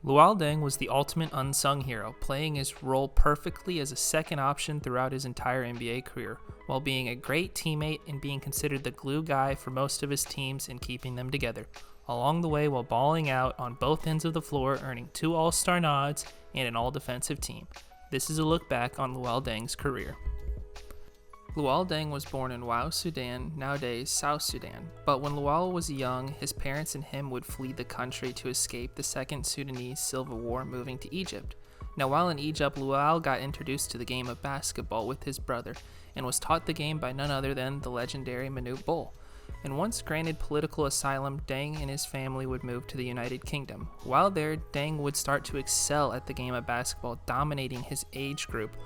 Luol Deng was the ultimate unsung hero, playing his role perfectly as a second option throughout his entire NBA career, while being a great teammate and being considered the glue guy for most of his teams and keeping them together, along the way while balling out on both ends of the floor, earning 2 All-Star nods and an All-Defensive team. This is a look back on Luol Deng's career. Luol Deng was born in Wau, Sudan, nowadays South Sudan, but when Luol was young, his parents and him would flee the country to escape the Second Sudanese Civil War, moving to Egypt. Now while in Egypt, Luol got introduced to the game of basketball with his brother, and was taught the game by none other than the legendary Manute Bol. And once granted political asylum, Deng and his family would move to the United Kingdom. While there, Deng would start to excel at the game of basketball, dominating his age group,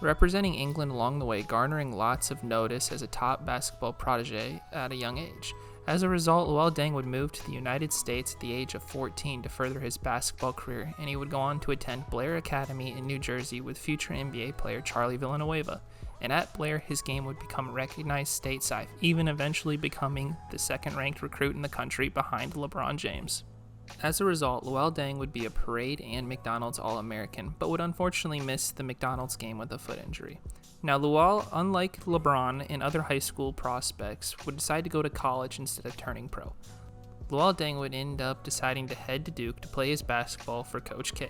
representing England along the way, garnering lots of notice as a top basketball protege at a young age. As a result, Luol Deng would move to the United States at the age of 14 to further his basketball career, and he would go on to attend Blair Academy in New Jersey with future NBA player Charlie Villanueva. And at Blair, his game would become recognized stateside, even eventually becoming the second-ranked recruit in the country behind LeBron James. As a result, Luol Deng would be a Parade and McDonald's All-American, but would unfortunately miss the McDonald's game with a foot injury. Now, Luol, unlike LeBron and other high school prospects, would decide to go to college instead of turning pro. Luol Deng would end up deciding to head to Duke to play his basketball for Coach K.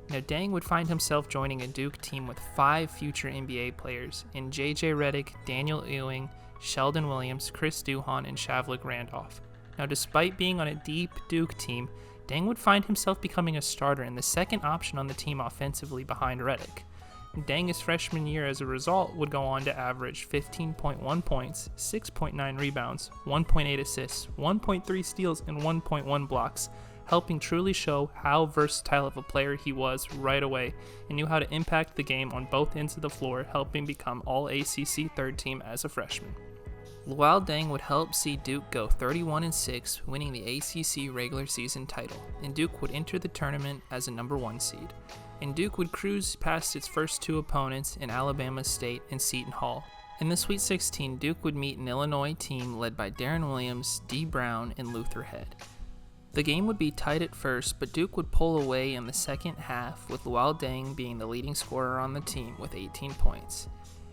Now, Deng would find himself joining a Duke team with 5 future NBA players in J.J. Redick, Daniel Ewing, Sheldon Williams, Chris Duhon, and Shavlik Randolph. Now, despite being on a deep Duke team, Deng would find himself becoming a starter and the second option on the team offensively behind Redick. Deng, his freshman year, as a result, would go on to average 15.1 points, 6.9 rebounds, 1.8 assists, 1.3 steals, and 1.1 blocks, helping truly show how versatile of a player he was right away and knew how to impact the game on both ends of the floor, helping become All-ACC third team as a freshman. Luol Deng would help see Duke go 31-6, winning the ACC regular season title, and Duke would enter the tournament as a number 1 seed. And Duke would cruise past its first 2 opponents in Alabama State and Seton Hall. In the Sweet 16, Duke would meet an Illinois team led by Darren Williams, D. Brown, and Luther Head. The game would be tight at first, but Duke would pull away in the second half, with Luol Deng being the leading scorer on the team with 18 points.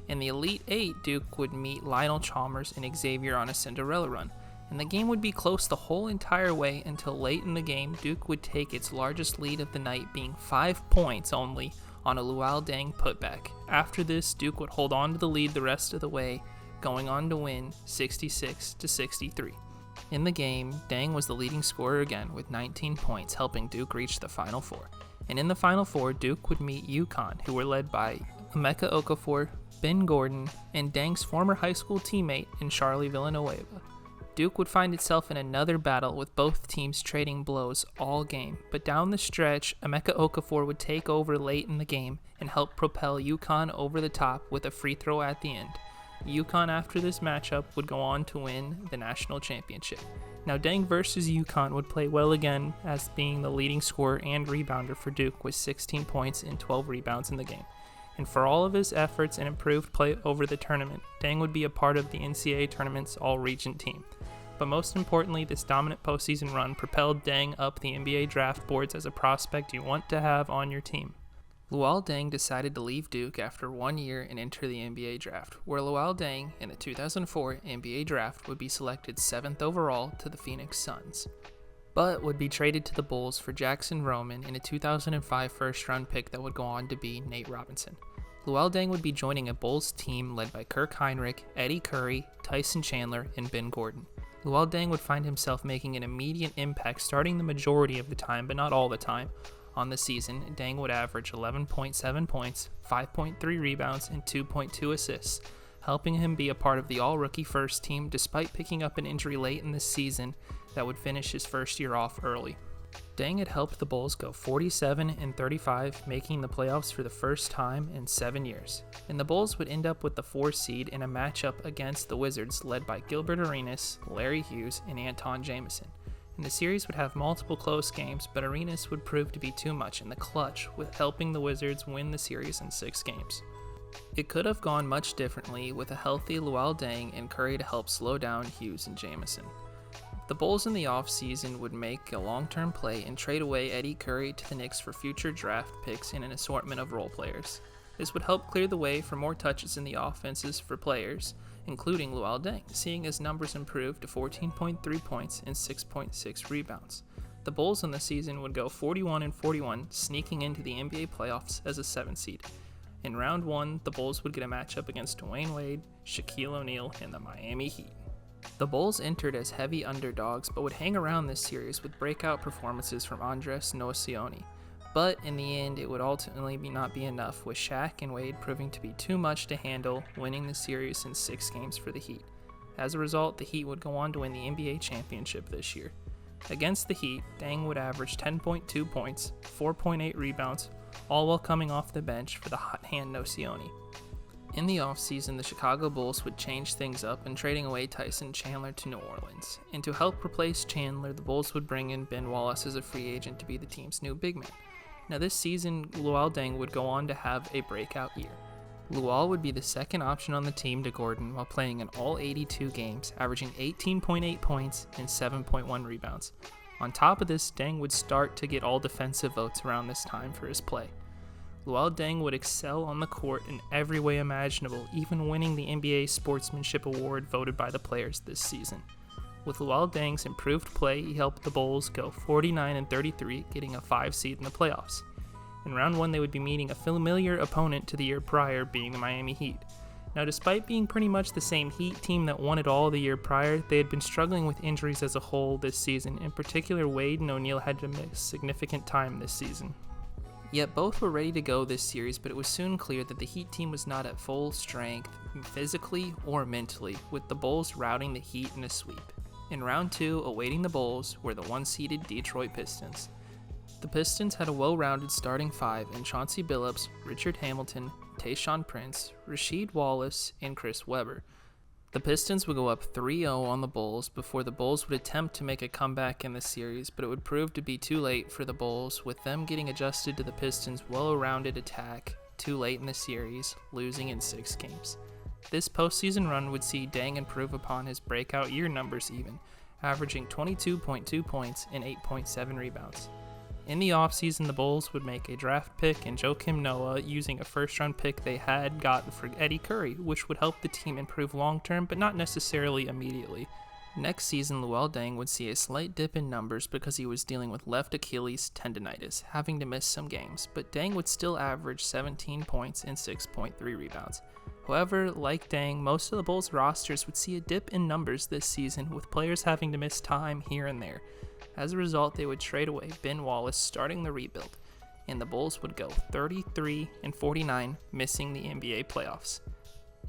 In the Elite 8, Duke would meet Lionel Chalmers and Xavier on a Cinderella run, and the game would be close the whole entire way until late in the game. Duke would take its largest lead of the night, being 5 points only on a Luol Deng putback. After this, Duke would hold on to the lead the rest of the way, going on to win 66-63. In the game, Deng was the leading scorer again with 19 points, helping Duke reach the Final Four. And in the Final Four, Duke would meet UConn, who were led by Emeka Okafor, Ben Gordon, and Deng's former high school teammate in Charlie Villanueva. Duke would find itself in another battle with both teams trading blows all game, but down the stretch, Emeka Okafor would take over late in the game and help propel UConn over the top with a free throw at the end. UConn, after this matchup, would go on to win the national championship. Now, Deng versus UConn would play well again as being the leading scorer and rebounder for Duke with 16 points and 12 rebounds in the game. And for all of his efforts and improved play over the tournament, Deng would be a part of the NCAA tournament's all-region team. But most importantly, this dominant postseason run propelled Deng up the NBA draft boards as a prospect you want to have on your team. Luol Deng decided to leave Duke after 1 year and enter the NBA draft, where Luol Deng in the 2004 NBA draft would be selected 7th overall to the Phoenix Suns, but would be traded to the Bulls for Jackson Roman in a 2005 first-round pick that would go on to be Nate Robinson. Luol Deng would be joining a Bulls team led by Kirk Heinrich, Eddie Curry, Tyson Chandler, and Ben Gordon. Luol Deng would find himself making an immediate impact starting the majority of the time, but not all the time. On the season, Deng would average 11.7 points, 5.3 rebounds, and 2.2 assists, helping him be a part of the all-rookie first team despite picking up an injury late in the season that would finish his first year off early. Deng had helped the Bulls go 47-35, making the playoffs for the first time in 7 years. And the Bulls would end up with the 4 seed in a matchup against the Wizards led by Gilbert Arenas, Larry Hughes, and Anton Jamison. And the series would have multiple close games, but Arenas would prove to be too much in the clutch, with helping the Wizards win the series in 6 games. It could have gone much differently with a healthy Luol Deng and Curry to help slow down Hughes and Jamison. The Bulls in the offseason would make a long-term play and trade away Eddie Curry to the Knicks for future draft picks and an assortment of role players. This would help clear the way for more touches in the offenses for players, including Luol Deng, seeing his numbers improve to 14.3 points and 6.6 rebounds. The Bulls in the season would go 41-41, sneaking into the NBA playoffs as a 7th seed. In round 1, the Bulls would get a matchup against Dwayne Wade, Shaquille O'Neal, and the Miami Heat. The Bulls entered as heavy underdogs but would hang around this series with breakout performances from Andres Nocioni. But in the end, it would ultimately not be enough, with Shaq and Wade proving to be too much to handle, winning the series in 6 games for the Heat. As a result, the Heat would go on to win the NBA championship this year. Against the Heat, Deng would average 10.2 points, 4.8 rebounds, all while coming off the bench for the hot hand Nocioni. In the offseason, the Chicago Bulls would change things up and trading away Tyson Chandler to New Orleans. And to help replace Chandler, the Bulls would bring in Ben Wallace as a free agent to be the team's new big man. Now this season, Luol Deng would go on to have a breakout year. Luol would be the second option on the team to Gordon while playing in all 82 games, averaging 18.8 points and 7.1 rebounds. On top of this, Deng would start to get all defensive votes around this time for his play. Luol Deng would excel on the court in every way imaginable, even winning the NBA Sportsmanship Award voted by the players this season. With Luol Deng's improved play, he helped the Bulls go 49-33, getting a 5 seed in the playoffs. In round 1, they would be meeting a familiar opponent to the year prior, being the Miami Heat. Now, despite being pretty much the same Heat team that won it all the year prior, they had been struggling with injuries as a whole this season. In particular, Wade and O'Neal had to miss significant time this season. Yet both were ready to go this series, but it was soon clear that the Heat team was not at full strength, physically or mentally, with the Bulls routing the Heat in a sweep. In round 2, awaiting the Bulls were the 1-seeded Detroit Pistons. The Pistons had a well-rounded starting 5 in Chauncey Billups, Richard Hamilton, Tayshaun Prince, Rasheed Wallace, and Chris Webber. The Pistons would go up 3-0 on the Bulls before the Bulls would attempt to make a comeback in the series, but it would prove to be too late for the Bulls, with them getting adjusted to the Pistons' well-rounded attack too late in the series, losing in 6 games. This postseason run would see Deng improve upon his breakout year numbers even, averaging 22.2 points and 8.7 rebounds. In the offseason, the Bulls would make a draft pick in Joakim Noah using a first-round pick they had gotten for Eddie Curry, which would help the team improve long-term, but not necessarily immediately. Next season, Luol Deng would see a slight dip in numbers because he was dealing with left Achilles tendonitis, having to miss some games, but Deng would still average 17 points and 6.3 rebounds. However, like Deng, most of the Bulls' rosters would see a dip in numbers this season, with players having to miss time here and there. As a result, they would trade away Ben Wallace, starting the rebuild, and the Bulls would go 33-49, missing the NBA playoffs.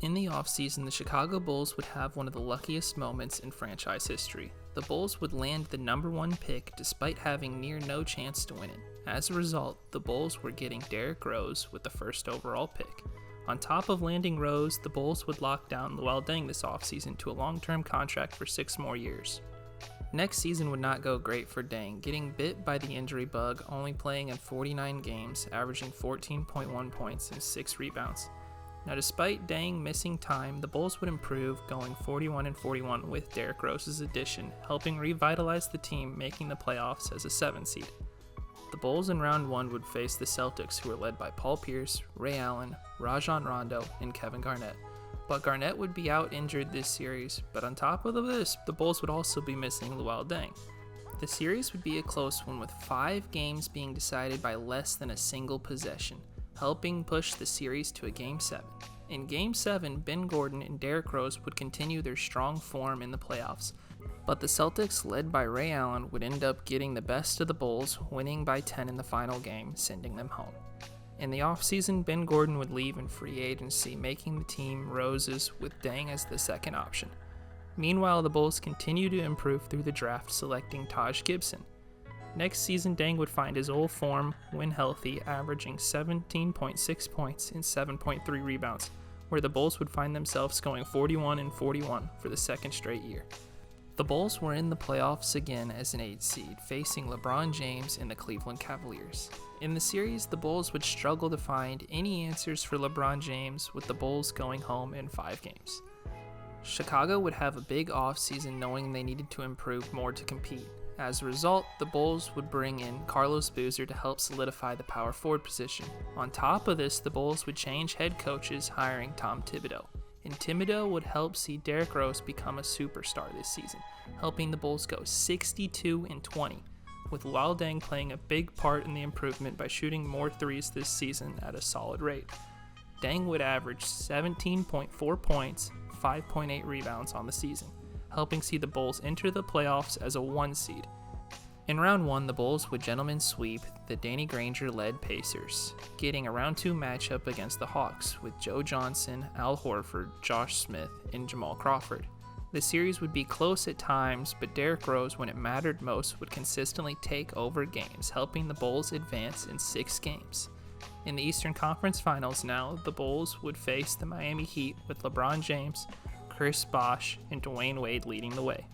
In the offseason, the Chicago Bulls would have one of the luckiest moments in franchise history. The Bulls would land the number 1 pick despite having near no chance to win it. As a result, the Bulls were getting Derrick Rose with the first overall pick. On top of landing Rose, the Bulls would lock down Luol Deng this offseason to a long-term contract for 6 more years. Next season would not go great for Deng, getting bit by the injury bug, only playing in 49 games, averaging 14.1 points and 6 rebounds. Now, despite Deng missing time, the Bulls would improve, going 41-41 with Derrick Rose's addition, helping revitalize the team, making the playoffs as a 7 seed. The Bulls in round 1 would face the Celtics, who were led by Paul Pierce, Ray Allen, Rajon Rondo, and Kevin Garnett. But Garnett would be out injured this series, but on top of this, the Bulls would also be missing Luol Deng. The series would be a close one, with 5 games being decided by less than a single possession, helping push the series to a Game 7. In Game 7, Ben Gordon and Derrick Rose would continue their strong form in the playoffs, but the Celtics, led by Ray Allen, would end up getting the best of the Bulls, winning by 10 in the final game, sending them home. In the offseason, Ben Gordon would leave in free agency, making the team Roses with Deng as the second option. Meanwhile, the Bulls continue to improve through the draft, selecting Taj Gibson. Next season, Deng would find his old form when healthy, averaging 17.6 points and 7.3 rebounds, where the Bulls would find themselves going 41-41 for the second straight year. The Bulls were in the playoffs again as an 8 seed, facing LeBron James and the Cleveland Cavaliers. In the series, the Bulls would struggle to find any answers for LeBron James, with the Bulls going home in 5 games. Chicago would have a big offseason knowing they needed to improve more to compete. As a result, the Bulls would bring in Carlos Boozer to help solidify the power forward position. On top of this, the Bulls would change head coaches, hiring Tom Thibodeau. And Thibodeau would help see Derrick Rose become a superstar this season, helping the Bulls go 62-20, with Luol Deng playing a big part in the improvement by shooting more threes this season at a solid rate. Deng would average 17.4 points, 5.8 rebounds on the season, helping see the Bulls enter the playoffs as a 1 seed. In round 1, the Bulls would gentlemen sweep the Danny Granger-led Pacers, getting a round 2 matchup against the Hawks with Joe Johnson, Al Horford, Josh Smith, and Jamal Crawford. The series would be close at times, but Derrick Rose, when it mattered most, would consistently take over games, helping the Bulls advance in 6 games. In the Eastern Conference Finals now, the Bulls would face the Miami Heat with LeBron James, Chris Bosh, and Dwayne Wade leading the way.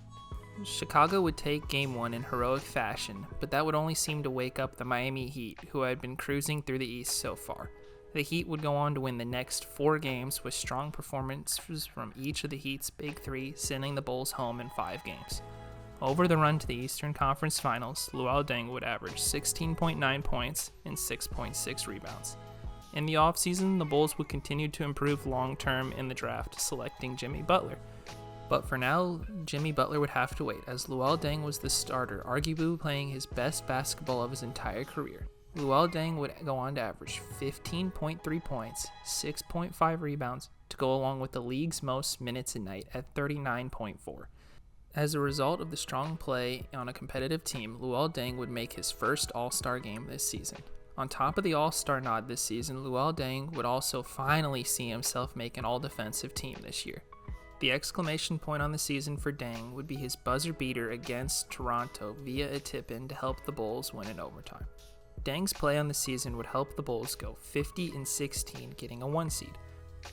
Chicago would take Game 1 in heroic fashion, but that would only seem to wake up the Miami Heat, who had been cruising through the East so far. The Heat would go on to win the next 4 games with strong performances from each of the Heat's big 3, sending the Bulls home in 5 games. Over the run to the Eastern Conference Finals, Luol Deng would average 16.9 points and 6.6 rebounds. In the offseason, the Bulls would continue to improve long-term in the draft, selecting Jimmy Butler. But for now, Jimmy Butler would have to wait, as Luol Deng was the starter, arguably playing his best basketball of his entire career. Luol Deng would go on to average 15.3 points, 6.5 rebounds, to go along with the league's most minutes a night at 39.4. As a result of the strong play on a competitive team, Luol Deng would make his first All-Star game this season. On top of the All-Star nod this season, Luol Deng would also finally see himself make an all-defensive team this year. The exclamation point on the season for Deng would be his buzzer beater against Toronto via a tip-in to help the Bulls win in overtime. Deng's play on the season would help the Bulls go 50-16, getting a 1 seed,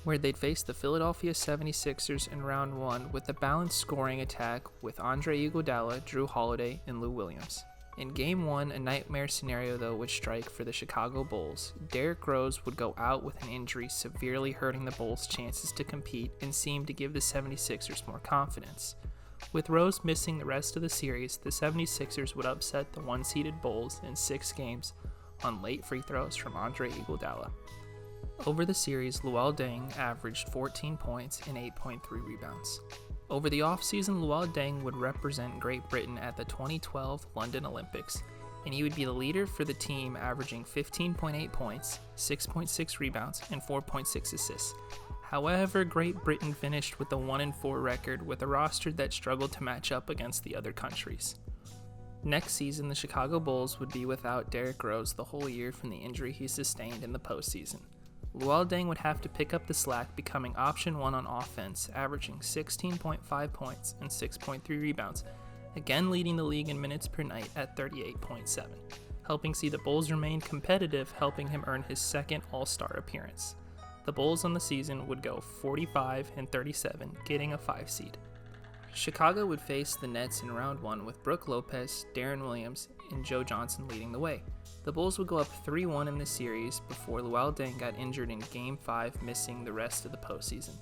where they'd face the Philadelphia 76ers in round 1 with a balanced scoring attack with Andre Iguodala, Drew Holiday, and Lou Williams. In Game 1, a nightmare scenario though would strike for the Chicago Bulls. Derrick Rose would go out with an injury, severely hurting the Bulls' chances to compete and seemed to give the 76ers more confidence. With Rose missing the rest of the series, the 76ers would upset the 1-seeded Bulls in 6 games on late free throws from Andre Iguodala. Over the series, Luol Deng averaged 14 points and 8.3 rebounds. Over the offseason, Luol Deng would represent Great Britain at the 2012 London Olympics, and he would be the leader for the team, averaging 15.8 points, 6.6 rebounds, and 4.6 assists. However, Great Britain finished with a 1-4 record with a roster that struggled to match up against the other countries. Next season, the Chicago Bulls would be without Derrick Rose the whole year from the injury he sustained in the postseason. Luol Deng would have to pick up the slack, becoming option 1 on offense, averaging 16.5 points and 6.3 rebounds, again leading the league in minutes per night at 38.7, helping see the Bulls remain competitive, helping him earn his second All-Star appearance. The Bulls on the season would go 45-37, getting a 5 seed. Chicago would face the Nets in round 1 with Brook Lopez, Deron Williams, and Joe Johnson leading the way. The Bulls would go up 3-1 in the series before Luol Deng got injured in Game 5, missing the rest of the postseason.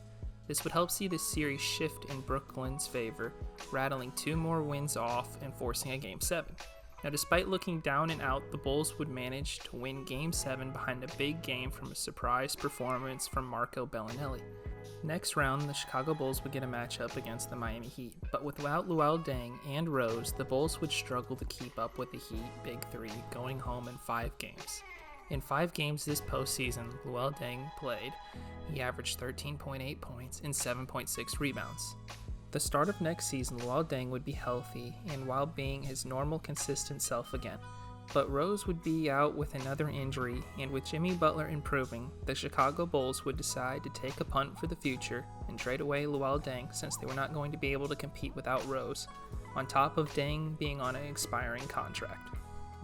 This would help see the series shift in Brooklyn's favor, rattling 2 more wins off and forcing a Game 7. Now, despite looking down and out, the Bulls would manage to win Game 7 behind a big game from a surprise performance from Marco Bellinelli. Next round, the Chicago Bulls would get a matchup against the Miami Heat, but without Luol Deng and Rose, the Bulls would struggle to keep up with the Heat Big Three, going home in 5 games. In 5 games this postseason, Luol Deng played. He averaged 13.8 points and 7.6 rebounds. The start of next season, Luol Deng would be healthy and while being his normal consistent self again. But Rose would be out with another injury, and with Jimmy Butler improving, the Chicago Bulls would decide to take a punt for the future and trade away Luol Deng since they were not going to be able to compete without Rose, on top of Deng being on an expiring contract.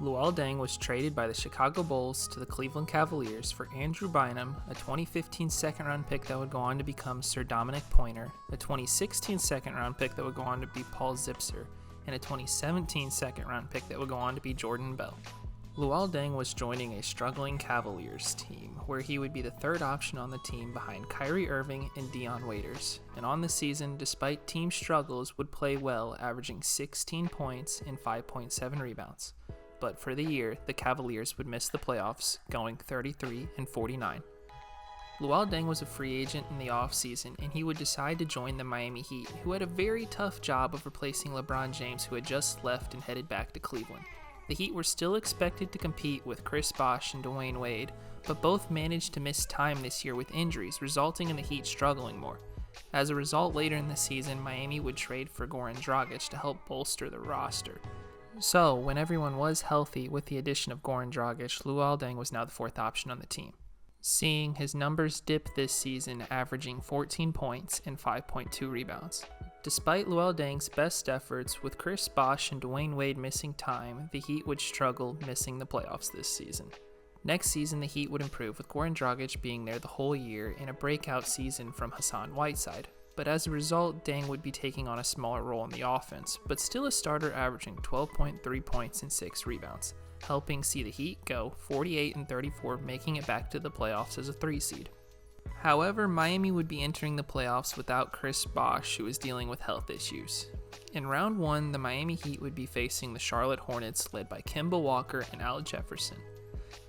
Luol Deng was traded by the Chicago Bulls to the Cleveland Cavaliers for Andrew Bynum, a 2015 second-round pick that would go on to become Sir Dominic Pointer, a 2016 second-round pick that would go on to be Paul Zipser, and a 2017 second-round pick that would go on to be Jordan Bell. Luol Deng was joining a struggling Cavaliers team, where he would be the third option on the team behind Kyrie Irving and Dion Waiters, and on the season, despite team struggles, would play well, averaging 16 points and 5.7 rebounds. But for the year, the Cavaliers would miss the playoffs, going 33-49. Luol Deng was a free agent in the offseason, and he would decide to join the Miami Heat, who had a very tough job of replacing LeBron James, who had just left and headed back to Cleveland. The Heat were still expected to compete with Chris Bosh and Dwayne Wade, but both managed to miss time this year with injuries, resulting in the Heat struggling more. As a result, later in the season, Miami would trade for Goran Dragic to help bolster the roster. So, when everyone was healthy with the addition of Goran Dragic, Luol Deng was now the fourth option on the team, seeing his numbers dip this season, averaging 14 points and 5.2 rebounds. Despite Luol Deng's best efforts, with Chris Bosh and Dwayne Wade missing time, the Heat would struggle, missing the playoffs this season. Next season, the Heat would improve, with Goran Dragic being there the whole year in a breakout season from Hassan Whiteside. But as a result, Deng would be taking on a smaller role in the offense, but still a starter, averaging 12.3 points and 6 rebounds, helping see the Heat go 48-34, making it back to the playoffs as a 3 seed. However, Miami would be entering the playoffs without Chris Bosh, who was dealing with health issues. In round 1, the Miami Heat would be facing the Charlotte Hornets, led by Kemba Walker and Al Jefferson.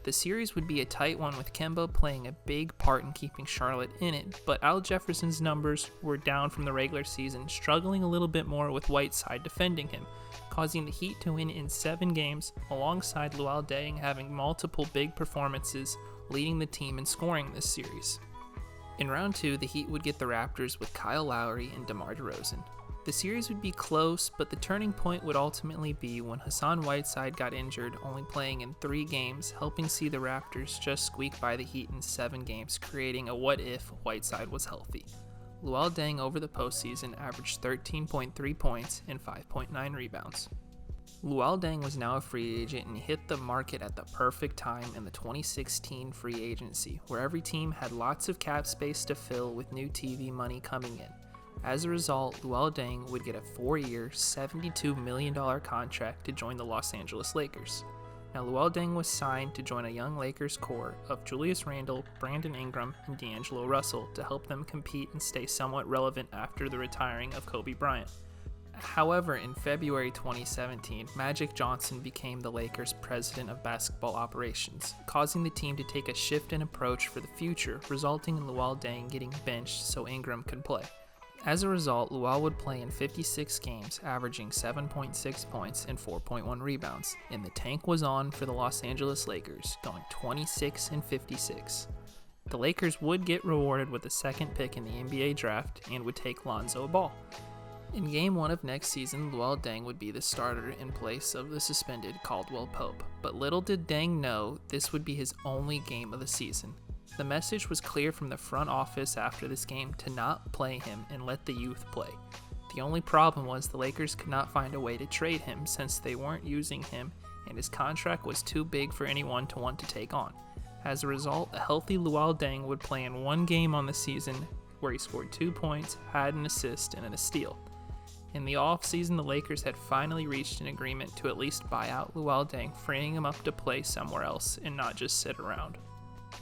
The series would be a tight one, with Kemba playing a big part in keeping Charlotte in it, but Al Jefferson's numbers were down from the regular season, struggling a little bit more with Whiteside defending him, causing the Heat to win in 7 games, alongside Luol Deng having multiple big performances, leading the team in scoring this series. In round 2, the Heat would get the Raptors with Kyle Lowry and DeMar DeRozan. The series would be close, but the turning point would ultimately be when Hassan Whiteside got injured, only playing in 3 games, helping see the Raptors just squeak by the Heat in 7 games, creating a what-if Whiteside was healthy. Luol Deng over the postseason averaged 13.3 points and 5.9 rebounds. Luol Deng was now a free agent and hit the market at the perfect time in the 2016 free agency, where every team had lots of cap space to fill with new TV money coming in. As a result, Luol Deng would get a 4-year, $72 million contract to join the Los Angeles Lakers. Now, Luol Deng was signed to join a young Lakers core of Julius Randle, Brandon Ingram, and D'Angelo Russell to help them compete and stay somewhat relevant after the retiring of Kobe Bryant. However, in February 2017, Magic Johnson became the Lakers' president of basketball operations, causing the team to take a shift in approach for the future, resulting in Luol Deng getting benched so Ingram could play. As a result, Luol would play in 56 games, averaging 7.6 points and 4.1 rebounds, and the tank was on for the Los Angeles Lakers, going 26-56. The Lakers would get rewarded with the 2nd pick in the NBA draft and would take Lonzo Ball. In Game 1 of next season, Luol Deng would be the starter in place of the suspended Caldwell Pope, but little did Deng know this would be his only game of the season. The message was clear from the front office after this game to not play him and let the youth play. The only problem was the Lakers could not find a way to trade him since they weren't using him, and his contract was too big for anyone to want to take on. As a result, a healthy Luol Deng would play in 1 game on the season where he scored 2 points, had an assist, and a steal. In the offseason, the Lakers had finally reached an agreement to at least buy out Luol Deng, freeing him up to play somewhere else and not just sit around.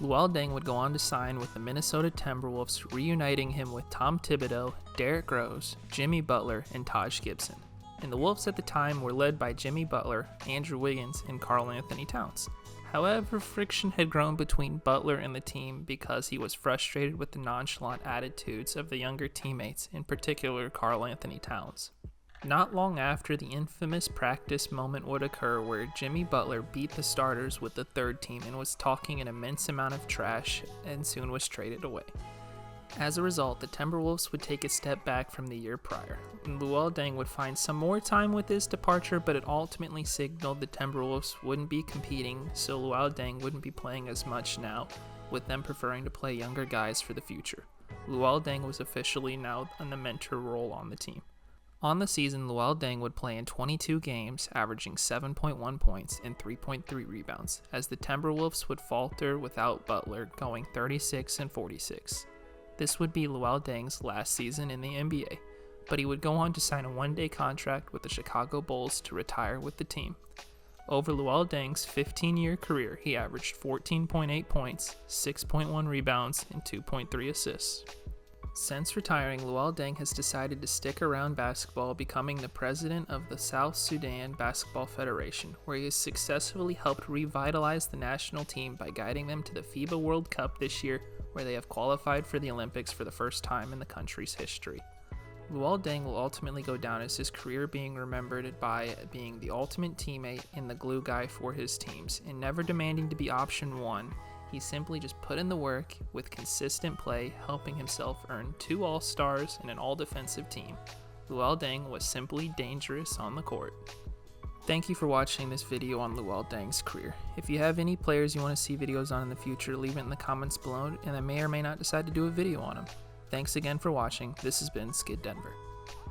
Luol Deng would go on to sign with the Minnesota Timberwolves, reuniting him with Tom Thibodeau, Derrick Rose, Jimmy Butler, and Taj Gibson. And the Wolves at the time were led by Jimmy Butler, Andrew Wiggins, and Karl Anthony Towns. However, friction had grown between Butler and the team because he was frustrated with the nonchalant attitudes of the younger teammates, in particular Karl Anthony Towns. Not long after, the infamous practice moment would occur where Jimmy Butler beat the starters with the 3rd team and was talking an immense amount of trash and soon was traded away. As a result, the Timberwolves would take a step back from the year prior, and Luol Deng would find some more time with his departure, but it ultimately signaled the Timberwolves wouldn't be competing, so Luol Deng wouldn't be playing as much now, with them preferring to play younger guys for the future. Luol Deng was officially now in the mentor role on the team. On the season, Luol Deng would play in 22 games, averaging 7.1 points and 3.3 rebounds, as the Timberwolves would falter without Butler, going 36-46. This would be Luol Deng's last season in the NBA, but he would go on to sign a 1-day contract with the Chicago Bulls to retire with the team. Over Luol Deng's 15-year career, he averaged 14.8 points, 6.1 rebounds, and 2.3 assists. Since retiring, Luol Deng has decided to stick around basketball, becoming the president of the South Sudan Basketball Federation, where he has successfully helped revitalize the national team by guiding them to the FIBA World Cup this year, where they have qualified for the Olympics for the first time in the country's history. Luol Deng will ultimately go down as his career being remembered by being the ultimate teammate and the glue guy for his teams, and never demanding to be option one. He simply just put in the work with consistent play, helping himself earn 2 All-Stars and an all-defensive team. Luol Deng was simply dangerous on the court. Thank you for watching this video on Luol Deng's career. If you have any players you want to see videos on in the future, leave it in the comments below, and I may or may not decide to do a video on them. Thanks again for watching. This has been Skid Denver.